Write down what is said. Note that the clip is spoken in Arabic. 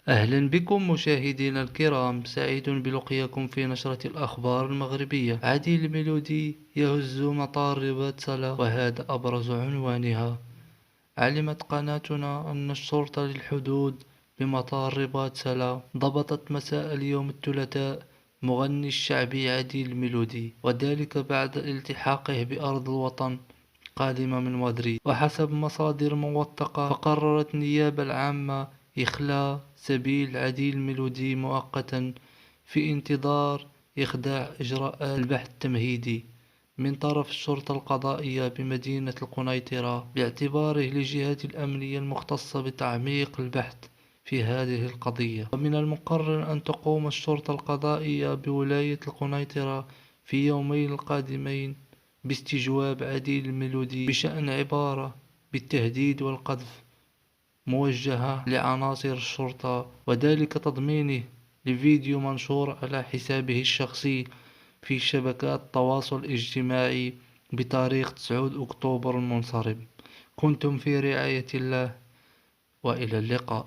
أهلا بكم مشاهدينا الكرام، سعيد بلقياكم في نشرة الأخبار المغربية. عديل الميلودي يهز مطار رباط سلا، وهذا أبرز عنوانها. علمت قناتنا أن الشرطة للحدود بمطار رباط سلا ضبطت مساء اليوم الثلاثاء مغني الشعبي عديل الميلودي، وذلك بعد التحاقه بأرض الوطن قادمة من مدريد. وحسب مصادر موثقة، فقررت النيابة العامة إخلاء سبيل عديل الميلودي مؤقتا في انتظار إخضاع إجراءات البحث التمهيدي من طرف الشرطة القضائية بمدينة القنيطرة، باعتباره للجهات الأمنية المختصة بتعميق البحث في هذه القضية. ومن المقرر أن تقوم الشرطة القضائية بولاية القنيطرة في يومين القادمين باستجواب عديل الميلودي بشأن عبارة بالتهديد والقذف موجهة لعناصر الشرطة، وذلك تضمينه لفيديو منشور على حسابه الشخصي في شبكات التواصل الاجتماعي بتاريخ 9 أكتوبر المنصرم. كنتم في رعاية الله، وإلى اللقاء.